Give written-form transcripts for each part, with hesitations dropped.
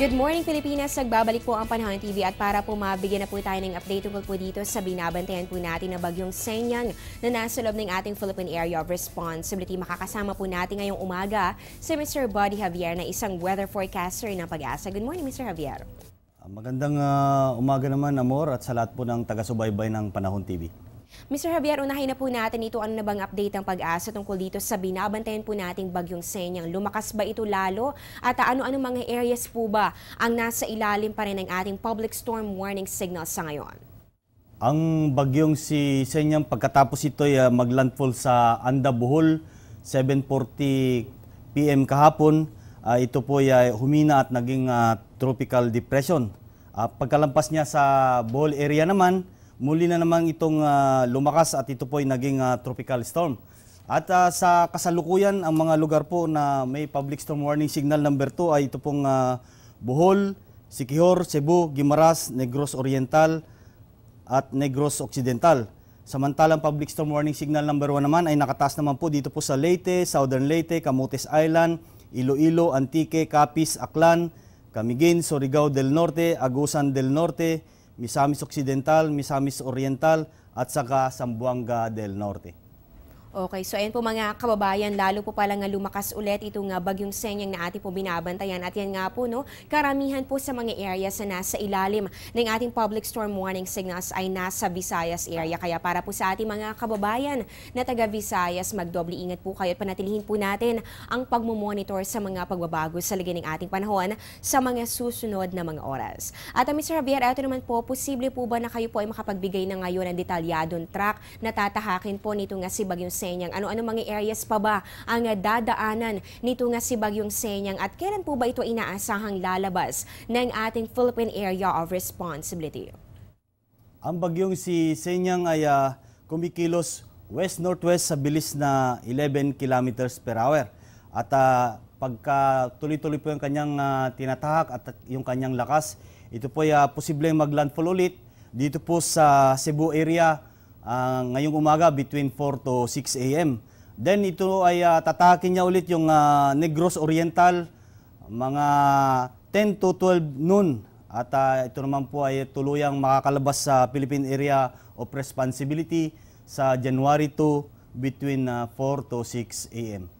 Good morning, Pilipinas! Nagbabalik po ang Panahon TV at para po mabigyan na po tayo ng update tungkol po dito sa binabantayan po natin na bagyong Shenyang na nasa loob ng ating Philippine Area of Responsibility. Makakasama po natin ngayong umaga si Mr. Buddy Javier na isang weather forecaster ng Pag-asa. Good morning, Mr. Javier. Magandang umaga naman, Amor, at sa lahat po ng taga-subaybay ng Panahon TV. Mr. Javier, unahin na po natin ito. Ano na bang update ng Pag-asa tungkol dito sa binabantayan po nating bagyong Shenyang? Lumakas ba ito lalo? At ano-ano mga areas po ba ang nasa ilalim pa rin ng ating public storm warning signals sa ngayon? Ang bagyong si Shenyang pagkatapos ito ay maglandfall sa Anda, Bohol, 7:40 PM kahapon, ito po ay humina at naging tropical depression. Pagkalampas niya sa Bohol area naman, muli na naman itong lumakas at ito po ay naging tropical storm. At sa kasalukuyan, ang mga lugar po na may public storm warning signal number 2 ay ito pong Bohol, Siquijor, Cebu, Guimaras, Negros Oriental at Negros Occidental. Samantalang public storm warning signal number 1 naman ay nakataas naman po dito po sa Leyte, Southern Leyte, Camotes Island, Iloilo, Antique, Capiz, Aklan, Camiguin, Surigao del Norte, Agusan del Norte, Misamis Occidental, Misamis Oriental at saka Zamboanga del Norte. Okay, so ayan po mga kababayan, lalo po pala nga lumakas ulit itong bagyong Shenyang na ating po binabantayan. At yan nga po, karamihan po sa mga areas na nasa ilalim ng ating public storm warning signals ay nasa Visayas area. Kaya para po sa ating mga kababayan na taga Visayas, magdoble ingat po kayo at panatilihin po natin ang pagmumonitor sa mga pagbabago sa lagay ng ating panahon sa mga susunod na mga oras. At Mr. Javier, ito naman po, posible po ba na kayo po ay makapagbigay na ngayon ng detalyadong track na tatahakin po nito nga si bagyong Shenyang? Ano-ano mga areas pa ba ang dadaanan nito nga si bagyong Shenyang at kailan po ba ito inaasahang lalabas ng ating Philippine Area of Responsibility? Ang bagyong si Shenyang ay kumikilos west-northwest sa bilis na 11 kilometers per hour. At pagka tuloy-tuloy po yung kanyang tinatahak at yung kanyang lakas, ito po ay posibleng maglandfall ulit dito po sa Cebu area ngayong umaga between 4 to 6 a.m. Then ito ay tatahakin niya ulit yung Negros Oriental mga 10 to 12 noon. At ito naman po ay tuluyang makakalabas sa Philippine Area of Responsibility sa January 2 between 4 to 6 a.m.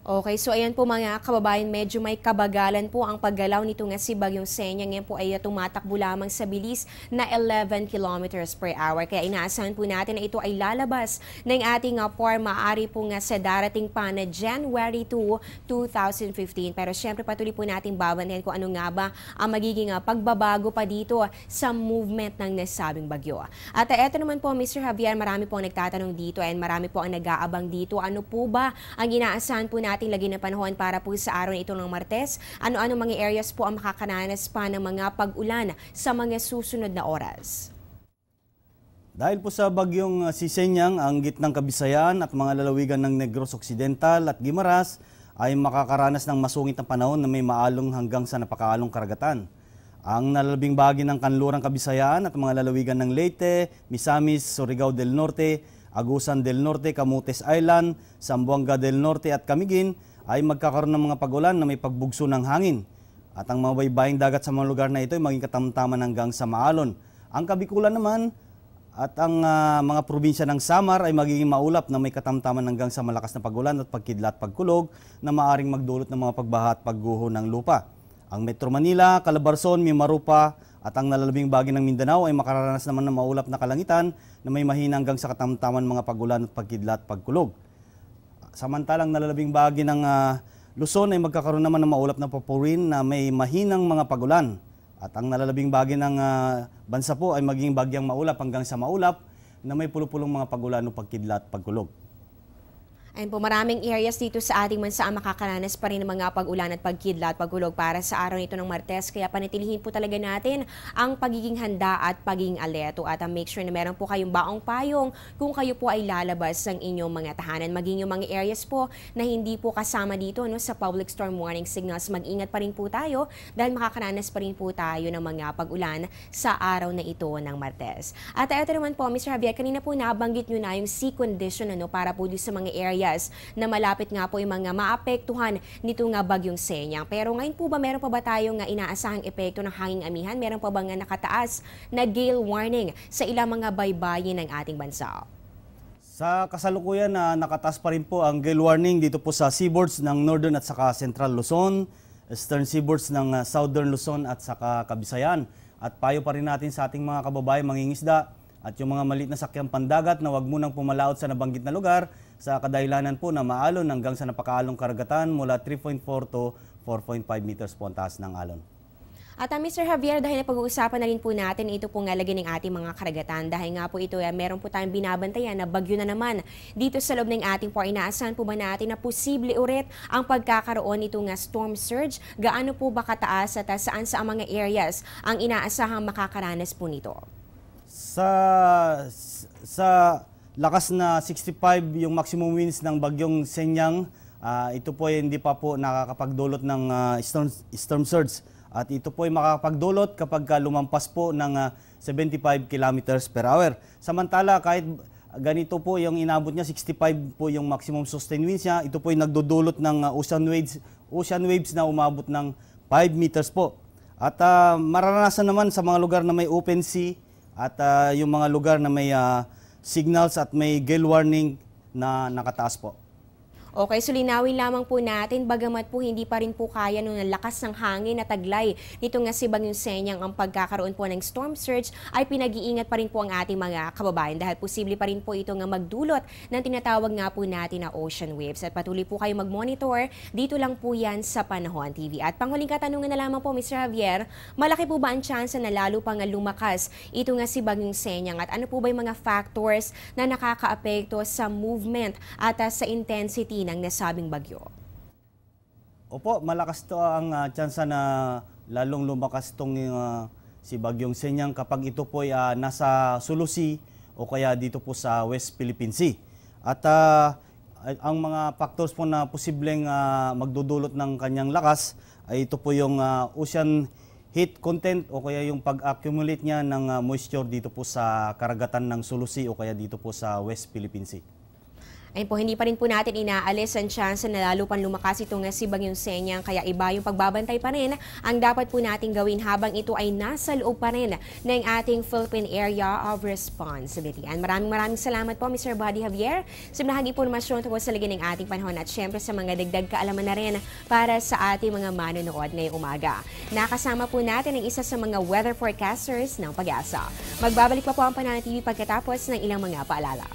Okay, so ayan po mga kababayan, medyo may kabagalan po ang paggalaw nito nga si bagyong Shenyang. Yan po ay tumatakbo lamang sa bilis na 11 kilometers per hour. Kaya inaasahan po natin na ito ay lalabas ng ating form maaari po nga sa darating pa na January 2, 2015. Pero syempre patuloy po natin babantayan kung ano nga ba ang magiging pagbabago pa dito sa movement ng nasabing bagyo. At eto naman po, Mr. Javier, marami po ang nagtatanong dito and marami po ang nag-aabang dito. Ano po ba ang inaasahan po nating lagi ng panahon para po sa araw na ito ng Martes? Ano-ano mga areas po ang makakaranas pa ng mga pag-ulan sa mga susunod na oras? Dahil po sa bagyong si Shenyang, ang gitnang Kabisayan at mga lalawigan ng Negros Occidental at Guimaras ay makakaranas ng masungit na panahon na may maalong hanggang sa napakaalong karagatan. Ang nalalabing bahagi ng kanlurang Kabisayan at mga lalawigan ng Leyte, Misamis, Surigao del Norte, Agusan del Norte, Camotes Island, Zamboanga del Norte at Camiguin ay magkakaroon ng mga pag-ulan na may pagbugso ng hangin. At ang mga baybaying dagat sa mga lugar na ito ay maging katamtaman hanggang sa maalon. Ang Kabikulan naman at ang mga probinsya ng Samar ay magiging maulap na may katamtaman hanggang sa malakas na pag-ulan at pagkidlat at pagkulog na maaaring magdulot ng mga pagbaha at pagguho ng lupa. Ang Metro Manila, Calabarzon, Mimaropa at ang nalalabing bahagi ng Mindanao ay makararanas naman ng maulap na kalangitan na may mahina hanggang sa katamtaman mga pag-ulan at pagkidlat at pagkulog. Samantalang nalalabing bahagi ng Luzon ay magkakaroon naman ng maulap na papurin na may mahinang mga pag-ulan. At ang nalalabing bahagi ng bansa po ay magiging bagyang maulap hanggang sa maulap na may pulupulong mga pag-ulan o pagkidlat at pagkulog. Ayun po, maraming areas dito sa ating bansa ang makakaranas pa rin ng mga pag-ulan at pagkidlat, pagkulog para sa araw nito ng Martes. Kaya panatilihin po talaga natin ang pagiging handa at pagiging alerto at make sure na meron po kayong baong payong kung kayo po ay lalabas ng inyong mga tahanan. Maging yung mga areas po na hindi po kasama dito sa public storm warning signals, mag-ingat pa rin po tayo dahil makakaranas pa rin po tayo ng mga pag-ulan sa araw na ito ng Martes. At ito naman po, Mr. Javier, kanina po nabanggit nyo na yung sea condition para po sa mga area areas na malapit nga po yung mga maapektuhan nito nga bagyong Senyang. Pero ngayon po ba meron pa ba tayong inaasahang epekto ng hanging amihan? Meron pa ba nga nakataas na gale warning sa ilang mga baybayin ng ating bansa? Sa kasalukuyan nakataas pa rin po ang gale warning dito po sa seaboards ng Northern at saka Central Luzon, Eastern seaboards ng Southern Luzon at saka Kabisayan. At payo pa rin natin sa ating mga kababayan mangingisda at yung mga maliit na sakyang pandagat na huwag munang pumalaot sa nabanggit na lugar sa kadahilanan po na maalon hanggang sa napakaalong karagatan mula 3.4 to 4.5 meters po ang taas ng alon. At Mr. Javier, dahil napag-uusapan na rin po natin ito pong lagi ng ating mga karagatan, dahil nga po ito meron po tayong binabantayan na bagyo na naman dito sa loob ng ating po. Inaasahan po ba natin na posible ulit ang pagkakaroon nito nga storm surge? Gaano po ba kataas at saan sa mga areas ang inaasahang makakaranas po nito? Sa lakas na 65 yung maximum winds ng bagyong Senyang, ito po ay hindi pa po nakakapagdulot ng storm surge. At ito po ay makakapagdulot kapag lumampas po ng 75 kilometers per hour. Samantala, kahit ganito po yung inabot niya, 65 po yung maximum sustained winds niya, ito po ay nagdudulot ng ocean waves na umabot ng 5 meters po. At mararanasan naman sa mga lugar na may open sea at yung mga lugar na may signals at may gale warning na nakataas po. Okay, so linawin lamang po natin, bagamat po hindi pa rin po kaya nung lakas ng hangin na taglay nito nga si Bagyong Senyang ang pagkakaroon po ng storm surge, ay pinag-iingat pa rin po ang ating mga kababayan dahil posible pa rin po ito nga magdulot ng tinatawag nga po natin na ocean waves. At patuloy po kayo mag-monitor, dito lang po yan sa Panahon TV. At panghuling katanungan na lamang po, Mr. Javier, malaki po ba ang chance na lalo pang lumakas ito nga si Bagyong Senyang? At ano po ba yung mga factors na nakakaapekto sa movement at sa intensity ng nasabing bagyo? Opo, malakas to ang tsansa na lalong lumakas itong si Bagyong Senyang kapag ito po ay nasa Sulu Sea o kaya dito po sa West Philippine Sea. At ang mga factors po na posibleng magdudulot ng kanyang lakas ay ito po yung ocean heat content o kaya yung pag-accumulate niya ng moisture dito po sa karagatan ng Sulu Sea o kaya dito po sa West Philippine Sea. Ayun po, hindi pa rin po natin inaalis ang chance na lalo pang lumakas ito nga si Bagyong Senyang, kaya iba yung pagbabantay pa rin ang dapat po natin gawin habang ito ay nasa loob pa rin ng ating Philippine Area of Responsibility. And maraming salamat po, Mr. Buddy Javier, sa bahagi po naman tungkol sa lagi ng ating panahon at syempre sa mga dagdag kaalaman na rin para sa ating mga manonood ngayong umaga. Nakasama po natin ang isa sa mga weather forecasters ng Pag-asa. Magbabalik pa po ang Panahon TV pagkatapos ng ilang mga paalala.